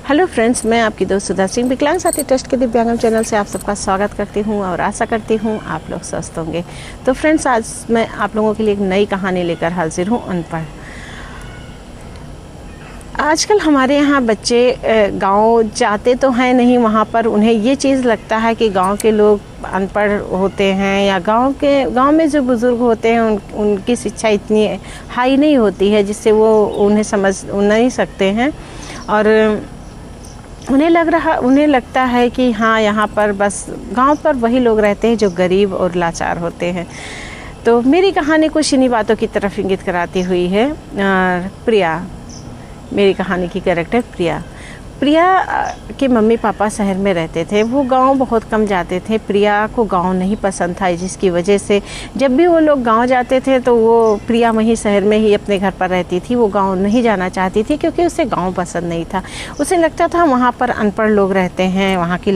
Hello friends, मैं आपकी दोस्त सुधा सिंह विकलांग साथी ट्रस्ट के दिव्यांगम चैनल से आप सबका स्वागत करती हूं और आशा करती हूं आप लोग स्वस्थ होंगे। तो फ्रेंड्स, आज मैं आप लोगों के लिए एक नई कहानी लेकर हाजिर हूं, अनपढ़। आजकल हमारे यहाँ बच्चे गांव जाते तो हैं नहीं, वहाँ पर उन्हें ये चीज़ लगता है कि गांव के लोग अनपढ़ होते हैं या गांव में जो बुज़ुर्ग होते हैं उनकी शिक्षा इतनी हाई नहीं होती है जिससे वो उन्हें समझ नहीं सकते हैं। और उन्हें लगता है कि हाँ, यहाँ पर बस गांव पर वही लोग रहते हैं जो गरीब और लाचार होते हैं। तो मेरी कहानी कुछ इन्हीं बातों की तरफ इंगित कराती हुई है। प्रिया, मेरी कहानी की कैरेक्टर प्रिया के मम्मी पापा शहर में रहते थे। वो गांव बहुत कम जाते थे। प्रिया को गांव नहीं पसंद था, जिसकी वजह से जब भी वो लोग गांव जाते थे तो वो प्रिया वहीं शहर में ही अपने घर पर रहती थी। वो गांव नहीं जाना चाहती थी क्योंकि उसे गांव पसंद नहीं था। उसे लगता था वहाँ पर अनपढ़ लोग रहते हैं, वहाँ की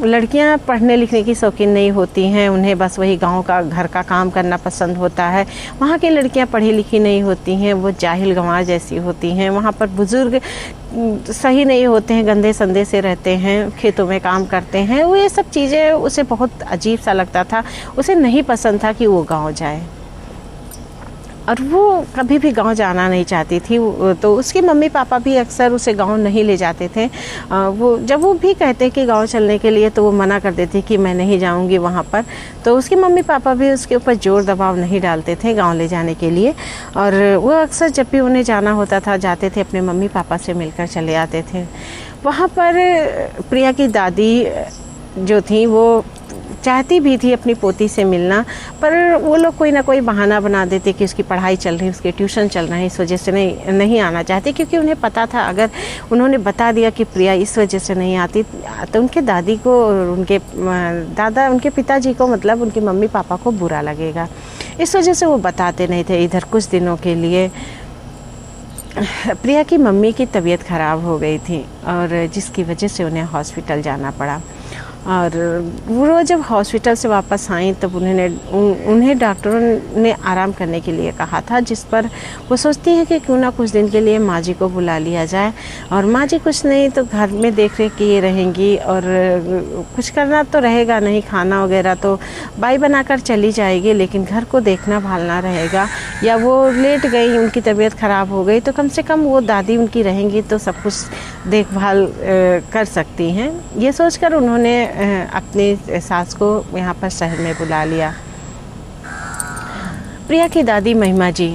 लड़कियाँ पढ़ने लिखने की शौकीन नहीं होती हैं, उन्हें बस वही गांव का घर का काम करना पसंद होता है। वहाँ की लड़कियाँ पढ़ी लिखी नहीं होती हैं, वो जाहिल गंवार जैसी होती हैं। वहाँ पर बुज़ुर्ग सही नहीं होते हैं, गंदे संदे से रहते हैं, खेतों में काम करते हैं। वो ये सब चीज़ें उसे बहुत अजीब सा लगता था। उसे नहीं पसंद था कि वो गाँव जाए और वो कभी भी गांव जाना नहीं चाहती थी। तो उसके मम्मी पापा भी अक्सर उसे गांव नहीं ले जाते थे। जब वो भी कहते कि गांव चलने के लिए तो वो मना कर देती कि मैं नहीं जाऊंगी वहाँ पर। तो उसके मम्मी पापा भी उसके ऊपर ज़ोर दबाव नहीं डालते थे गांव ले जाने के लिए। और वो अक्सर जब भी उन्हें जाना होता था जाते थे, अपने मम्मी पापा से मिलकर चले आते थे। वहाँ पर प्रिया की दादी जो थी वो चाहती भी थी अपनी पोती से मिलना, पर वो लोग कोई ना कोई बहाना बना देते कि उसकी पढ़ाई चल रही है, उसके ट्यूशन चल रहे हैं, इस वजह से नहीं आना चाहती। क्योंकि उन्हें पता था अगर उन्होंने बता दिया कि प्रिया इस वजह से नहीं आती तो उनके दादी को, उनके पिताजी को, मतलब उनके मम्मी पापा को बुरा लगेगा। इस वजह से वो बताते नहीं थे। इधर कुछ दिनों के लिए प्रिया की मम्मी की तबीयत ख़राब हो गई थी और जिसकी वजह से उन्हें हॉस्पिटल जाना पड़ा। और वो जब हॉस्पिटल से वापस आई तब उन्हें डॉक्टरों ने आराम करने के लिए कहा था, जिस पर वो सोचती है कि क्यों ना कुछ दिन के लिए माँ जी को बुला लिया जाए। और माँ जी कुछ नहीं तो घर में देख रेख किए रहेंगी और कुछ करना तो रहेगा नहीं, खाना वगैरह तो बाई बनाकर चली जाएगी, लेकिन घर को देखना भालना रहेगा। या वो लेट गई, उनकी तबीयत ख़राब हो गई तो कम से कम वो दादी उनकी रहेंगी तो सब कुछ देखभाल कर सकती हैं। ये सोचकर उन्होंने अपनी सास को यहाँ पर शहर में बुला लिया। प्रिया की दादी महिमा जी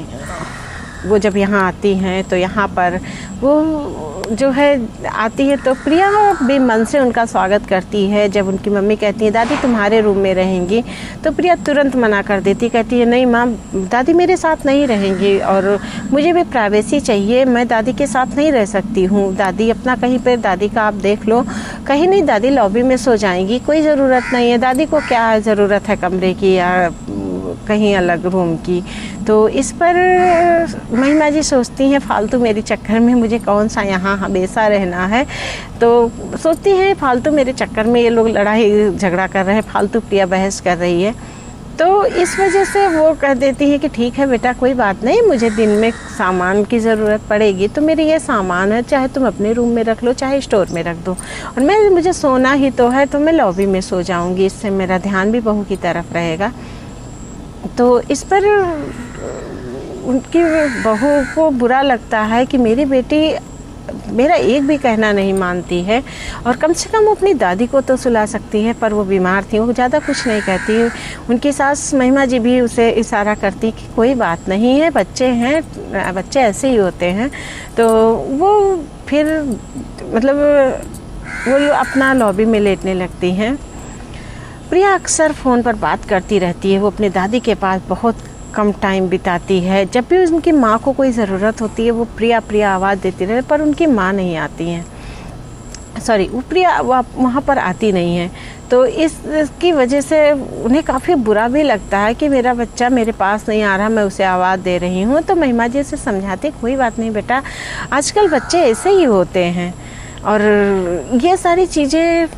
वो जब यहाँ आती हैं तो यहाँ पर वो जो है आती है तो प्रिया भी मन से उनका स्वागत करती है। जब उनकी मम्मी कहती है दादी तुम्हारे रूम में रहेंगी तो प्रिया तुरंत मना कर देती, कहती है नहीं माँ, दादी मेरे साथ नहीं रहेंगी और मुझे भी प्राइवेसी चाहिए, मैं दादी के साथ नहीं रह सकती हूँ। दादी अपना कहीं पर, दादी का आप देख लो। कहीं नहीं, दादी लॉबी में सो जाएंगी, कोई ज़रूरत नहीं है, दादी को क्या ज़रूरत है कमरे की या कहीं अलग रूम की। तो इस पर महिमा जी सोचती हैं फालतू मेरे चक्कर में मुझे कौन सा यहाँ हमेशा रहना है। तो सोचती हैं फालतू मेरे चक्कर में ये लोग लड़ाई झगड़ा कर रहे हैं, फालतू प्रिया बहस कर रही है। तो इस वजह से वो कह देती है कि ठीक है बेटा, कोई बात नहीं, मुझे दिन में सामान की ज़रूरत पड़ेगी तो मेरे ये सामान है, चाहे तुम अपने रूम में रख लो चाहे स्टोर में रख दो, और मुझे सोना ही तो है तो मैं लॉबी में सो जाऊँगी, इससे मेरा ध्यान भी बहू की तरफ रहेगा। तो इस पर उनकी बहू को बुरा लगता है कि मेरी बेटी मेरा एक भी कहना नहीं मानती है और कम से कम अपनी दादी को तो सुला सकती है। पर वो बीमार थी, वो ज़्यादा कुछ नहीं कहती। उनकी सास महिमा जी भी उसे इशारा करती कि कोई बात नहीं है, बच्चे हैं, बच्चे ऐसे ही होते हैं। तो वो फिर मतलब वो अपना लॉबी में लेटने लगती हैं। प्रिया अक्सर फ़ोन पर बात करती रहती है। वो अपनी दादी के पास बहुत कम टाइम बिताती है। जब भी उनकी माँ को कोई ज़रूरत होती है वो प्रिया आवाज़ देती रहती है, पर उनकी माँ नहीं आती हैं। वो प्रिया वहाँ पर आती नहीं है। तो इसकी वजह से उन्हें काफ़ी बुरा भी लगता है कि मेरा बच्चा मेरे पास नहीं आ रहा, मैं उसे आवाज़ दे रही हूँ। तो महिमा जी से समझाती, कोई बात नहीं बेटा, आजकल बच्चे ऐसे ही होते हैं और ये सारी चीज़ें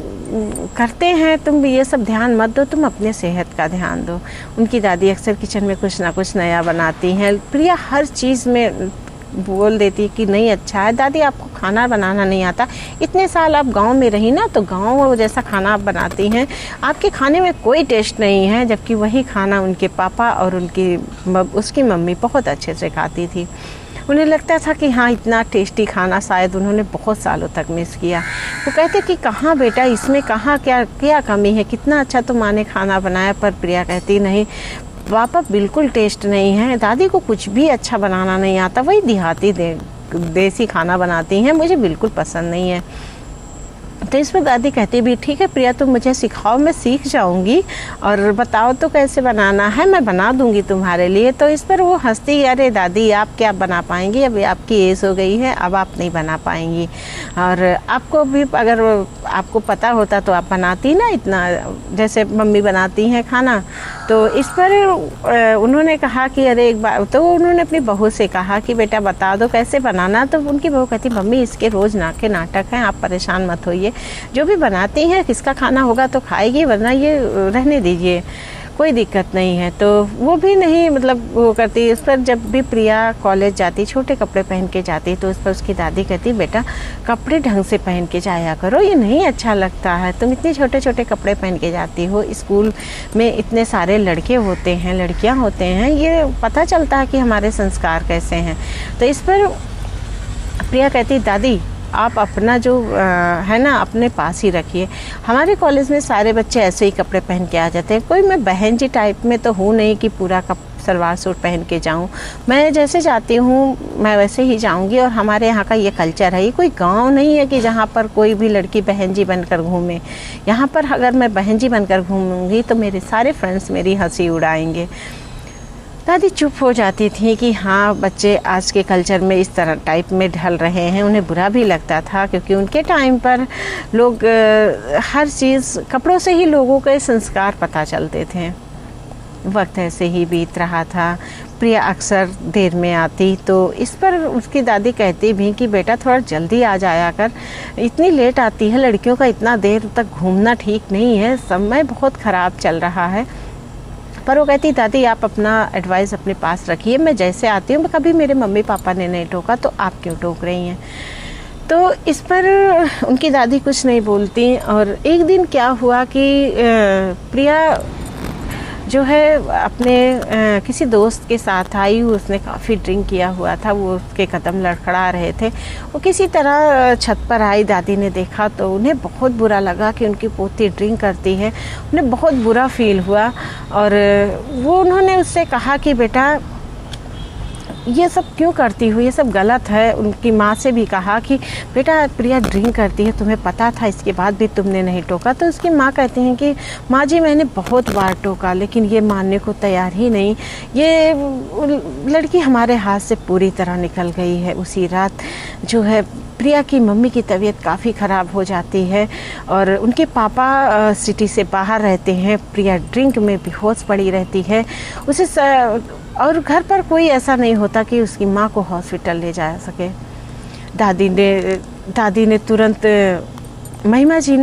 करते हैं, तुम ये सब ध्यान मत दो, तुम अपने सेहत का ध्यान दो। उनकी दादी अक्सर किचन में कुछ ना कुछ नया बनाती हैं। प्रिया हर चीज़ में बोल देती कि नहीं अच्छा है दादी, आपको खाना बनाना नहीं आता, इतने साल आप गांव में रही ना, तो गांव जैसा खाना आप बनाती हैं, आपके खाने में कोई टेस्ट नहीं है। जबकि वही खाना उनके पापा और उसकी मम्मी बहुत अच्छे से खाती थी। उन्हें लगता था कि हाँ, इतना टेस्टी खाना शायद उन्होंने बहुत सालों तक मिस किया। वो कहते कि कहाँ बेटा, इसमें कहाँ क्या कमी है, कितना अच्छा तो माँ ने खाना बनाया। पर प्रिया कहती नहीं पापा, बिल्कुल टेस्ट नहीं है, दादी को कुछ भी अच्छा बनाना नहीं आता, वही देहाती देसी खाना बनाती हैं, मुझे बिल्कुल पसंद नहीं है। तो इस पर दादी कहती भी ठीक है प्रिया, तुम मुझे सिखाओ, मैं सीख जाऊंगी, और बताओ तो कैसे बनाना है, मैं बना दूंगी तुम्हारे लिए। तो इस पर वो हंसती, अरे दादी आप क्या बना पाएंगी, अभी आपकी एज हो गई है, अब आप नहीं बना पाएंगी, और आपको भी अगर आपको पता होता तो आप बनाती ना इतना जैसे मम्मी बनाती हैं खाना। तो इस पर उन्होंने कहा कि अरे एक बार, तो उन्होंने अपनी बहू से कहा कि बेटा बता दो कैसे बनाना। तो उनकी बहू कहती मम्मी इसके रोज़ नाटक हैं, आप परेशान मत होइए, जो भी बनाती हैं किसका खाना होगा तो खाएगी, वरना ये रहने दीजिए, कोई दिक्कत नहीं है। तो वो भी नहीं मतलब वो करती। इस पर जब भी प्रिया कॉलेज जाती, छोटे कपड़े पहन के जाती, तो उस पर उसकी दादी कहती बेटा कपड़े ढंग से पहन के जाया करो, ये नहीं अच्छा लगता है, तुम इतने छोटे छोटे कपड़े पहन के जाती हो, स्कूल में इतने सारे लड़के होते हैं, लड़कियां होते हैं, ये पता चलता है कि हमारे संस्कार कैसे हैं। तो इस पर प्रिया कहती दादी आप अपना जो है ना अपने पास ही रखिए, हमारे कॉलेज में सारे बच्चे ऐसे ही कपड़े पहन के आ जाते हैं, कोई मैं बहन जी टाइप में तो हूँ नहीं कि पूरा सलवार सूट पहन के जाऊँ, मैं जैसे जाती हूँ मैं वैसे ही जाऊँगी, और हमारे यहाँ का ये कल्चर है, ये कोई गांव नहीं है कि जहाँ पर कोई भी लड़की बहन जी बनकर घूमे। यहाँ पर अगर मैं बहन जी बनकर घूमूंगी तो मेरे सारे फ्रेंड्स मेरी हंसी उड़ाएंगे। दादी चुप हो जाती थी कि हाँ बच्चे आज के कल्चर में इस तरह टाइप में ढल रहे हैं। उन्हें बुरा भी लगता था क्योंकि उनके टाइम पर लोग हर चीज़ कपड़ों से ही लोगों के संस्कार पता चलते थे। वक्त ऐसे ही बीत रहा था, प्रिया अक्सर देर में आती, तो इस पर उसकी दादी कहती भी कि बेटा थोड़ा जल्दी आ जाया कर, इतनी लेट आती है, लड़कियों का इतना देर तक घूमना ठीक नहीं है, समय बहुत ख़राब चल रहा है। पर वो कहती दादी आप अपना एडवाइस अपने पास रखिए, मैं जैसे आती हूँ, कभी मेरे मम्मी पापा ने नहीं टोका तो आप क्यों टोक रही हैं। तो इस पर उनकी दादी कुछ नहीं बोलती। और एक दिन क्या हुआ कि प्रिया जो है अपने किसी दोस्त के साथ आई, उसने काफ़ी ड्रिंक किया हुआ था, वो उसके कदम लड़खड़ा रहे थे, वो किसी तरह छत पर आई, दादी ने देखा तो उन्हें बहुत बुरा लगा कि उनकी पोती ड्रिंक करती है, उन्हें बहुत बुरा फील हुआ। और वो उन्होंने उससे कहा कि बेटा ये सब क्यों करती हो, ये सब गलत है। उनकी माँ से भी कहा कि बेटा प्रिया ड्रिंक करती है, तुम्हें पता था, इसके बाद भी तुमने नहीं टोका। तो उसकी माँ कहती हैं कि माँ जी मैंने बहुत बार टोका लेकिन ये मानने को तैयार ही नहीं, ये लड़की हमारे हाथ से पूरी तरह निकल गई है। उसी रात जो है प्रिया की मम्मी की तबीयत काफ़ी ख़राब हो जाती है और उनके पापा सिटी से बाहर रहते हैं। प्रिया ड्रिंक में बेहोश पड़ी रहती है, उसे और घर पर कोई ऐसा नहीं होता कि उसकी माँ को हॉस्पिटल ले जा सके। दादी ने तुरंत महिमा जी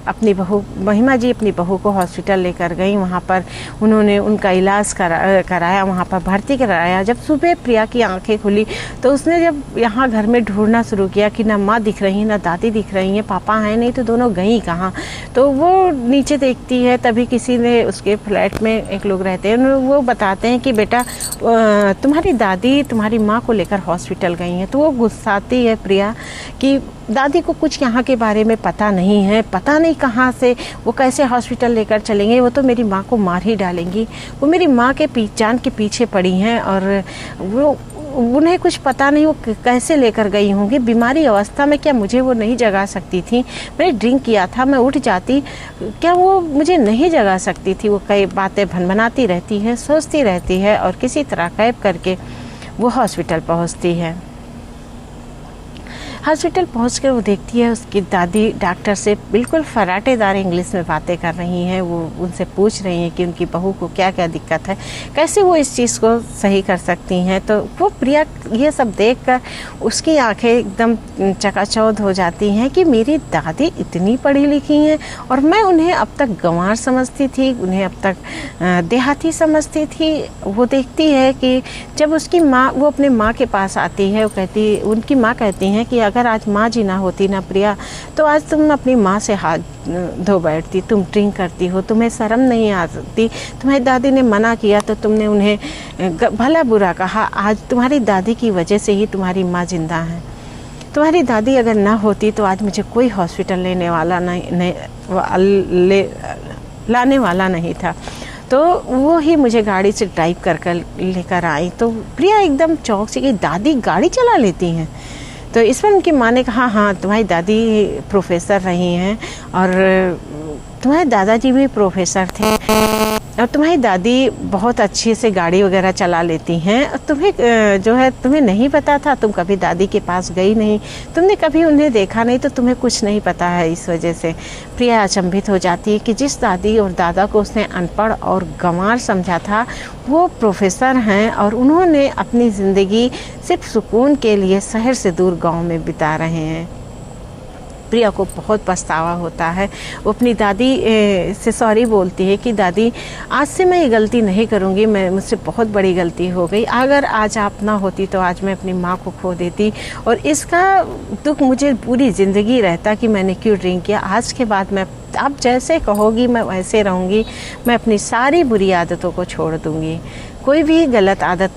अपनी बहू को हॉस्पिटल लेकर गई। वहाँ पर उन्होंने उनका इलाज कराया, वहाँ पर भर्ती कराया। जब सुबह प्रिया की आंखें खुली तो उसने जब यहाँ घर में ढूंढना शुरू किया कि ना माँ दिख रही है ना दादी दिख रही हैं, पापा हैं नहीं तो दोनों गई कहाँ। तो वो नीचे देखती है, तभी किसी ने उसके फ्लैट में एक लोग रहते हैं, वो बताते हैं कि बेटा तुम्हारी दादी तुम्हारी माँ को लेकर हॉस्पिटल गई हैं। तो वो गुस्साती है प्रिया कि दादी को कुछ यहाँ के बारे में पता नहीं है, पता नहीं कहाँ से वो कैसे हॉस्पिटल लेकर चलेंगे, वो तो मेरी माँ को मार ही डालेंगी, वो मेरी माँ के जान के पीछे पड़ी हैं और वो उन्हें कुछ पता नहीं वो कैसे लेकर गई होंगी। बीमारी अवस्था में क्या मुझे वो नहीं जगा सकती थी? मैंने ड्रिंक किया था, मैं उठ जाती, क्या वो मुझे नहीं जगा सकती थी? वो कई बातें भनभनाती रहती है, सोचती रहती है और किसी तरह कैब करके वो हॉस्पिटल पहुँचती है। हॉस्पिटल पहुंचकर वो देखती है उसकी दादी डॉक्टर से बिल्कुल फराटेदार इंग्लिश में बातें कर रही हैं। वो उनसे पूछ रही हैं कि उनकी बहू को क्या क्या दिक्कत है, कैसे वो इस चीज़ को सही कर सकती हैं। तो वो प्रिया ये सब देखकर उसकी आंखें एकदम चकाचौंध हो जाती हैं कि मेरी दादी इतनी पढ़ी लिखी हैं और मैं उन्हें अब तक गंवार समझती थी, उन्हें अब तक देहाती समझती थी। वो देखती है कि जब उसकी माँ, वो अपने माँ के पास आती है, वो कहती, उनकी माँ कहती हैं कि अगर आज माँ जी ना होती ना प्रिया, तो आज तुम अपनी माँ से हाथ धो बैठती। तुम ड्रिंक करती हो, तुम्हें शर्म नहीं आती, तुम्हारी दादी ने मना किया तो तुमने उन्हें भला बुरा कहा। आज तुम्हारी दादी की वजह से ही तुम्हारी माँ जिंदा है। तुम्हारी दादी अगर ना होती तो आज मुझे कोई हॉस्पिटल लेने वाला लाने वाला नहीं था। तो वो ही मुझे गाड़ी से ड्राइव कर लेकर आई। तो प्रिया एकदम चौंक से कि दादी गाड़ी चला लेती हैं। तो इस पर उनकी माँ ने कहा, हाँ तुम्हारी दादी प्रोफेसर रही हैं और तुम्हारे दादाजी भी प्रोफेसर थे और तुम्हारी दादी बहुत अच्छे से गाड़ी वगैरह चला लेती हैं। तुम्हें जो है, तुम्हें नहीं पता था, तुम कभी दादी के पास गई नहीं, तुमने कभी उन्हें देखा नहीं, तो तुम्हें कुछ नहीं पता है। इस वजह से प्रिया अचंभित हो जाती है कि जिस दादी और दादा को उसने अनपढ़ और गंवार समझा था, वो प्रोफेसर हैं और उन्होंने अपनी ज़िंदगी सिर्फ सुकून के लिए शहर से दूर गाँव में बिता रहे हैं। प्रिया को बहुत पछतावा होता है। वो अपनी दादी से सॉरी बोलती है कि दादी आज से मैं ये गलती नहीं करूँगी, मुझसे बहुत बड़ी गलती हो गई। अगर आज आप ना होती तो आज मैं अपनी माँ को खो देती और इसका दुख मुझे पूरी ज़िंदगी रहता कि मैंने क्यों ड्रिंक किया। आज के बाद मैं, आप जैसे कहोगी मैं वैसे रहूँगी, मैं अपनी सारी बुरी आदतों को छोड़ दूँगी, कोई भी गलत आदत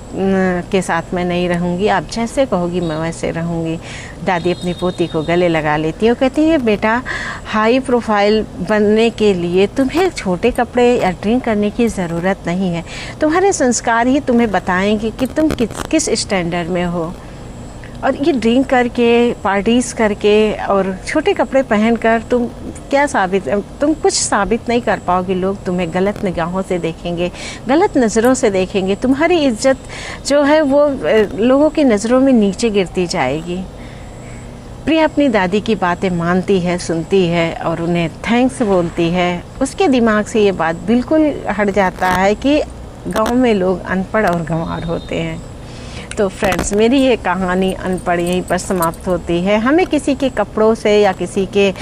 के साथ मैं नहीं रहूँगी, आप जैसे कहोगी मैं वैसे रहूँगी। दादी अपनी पोती को गले लगा लेती है और कहती है, बेटा हाई प्रोफाइल बनने के लिए तुम्हें छोटे कपड़े या ड्रिंक करने की ज़रूरत नहीं है। तुम्हारे संस्कार ही तुम्हें बताएंगे कि तुम किस स्टैंडर्ड में हो। और ये ड्रिंक करके, पार्टीज़ करके और छोटे कपड़े पहनकर तुम कुछ साबित नहीं कर पाओगे। लोग तुम्हें गलत निगाहों से देखेंगे, गलत नज़रों से देखेंगे। तुम्हारी इज्जत जो है वो लोगों की नज़रों में नीचे गिरती जाएगी। प्रिया अपनी दादी की बातें मानती है, सुनती है और उन्हें थैंक्स बोलती है। उसके दिमाग से ये बात बिल्कुल हट जाता है कि गाँव में लोग अनपढ़ और गंवार होते हैं। तो फ्रेंड्स, मेरी ये कहानी अनपढ़ यहीं पर समाप्त होती है। हमें किसी के कपड़ों से या किसी के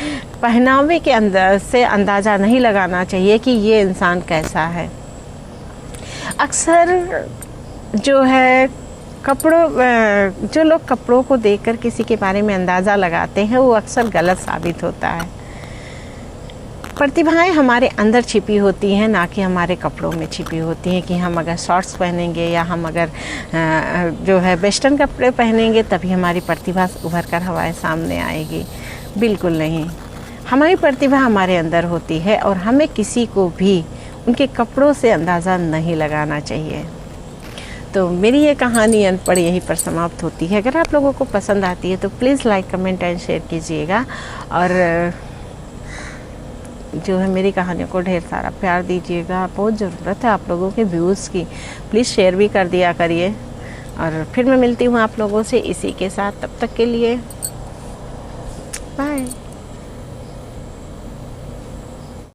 पहनावे के अंदर से अंदाज़ा नहीं लगाना चाहिए कि ये इंसान कैसा है। अक्सर जो है जो लोग कपड़ों को देखकर किसी के बारे में अंदाज़ा लगाते हैं, वो अक्सर गलत साबित होता है। प्रतिभाएं हमारे अंदर छिपी होती हैं, ना कि हमारे कपड़ों में छिपी होती हैं कि हम अगर शॉर्ट्स पहनेंगे या हम अगर जो है वेस्टर्न कपड़े पहनेंगे तभी हमारी प्रतिभा उभर कर हमारे सामने आएगी। बिल्कुल नहीं, हमारी प्रतिभा हमारे अंदर होती है और हमें किसी को भी उनके कपड़ों से अंदाज़ा नहीं लगाना चाहिए। तो मेरी ये कहानी अनपढ़ यहीं पर समाप्त होती है। अगर आप लोगों को पसंद आती है तो please like, comment and share कीजिएगा और जो है मेरी कहानियों को ढेर सारा प्यार दीजिएगा। बहुत ज़रूरत है आप लोगों के व्यूज़ की, प्लीज़ शेयर भी कर दिया करिए। और फिर मैं मिलती हूँ आप लोगों से इसी के साथ, तब तक के लिए बाय।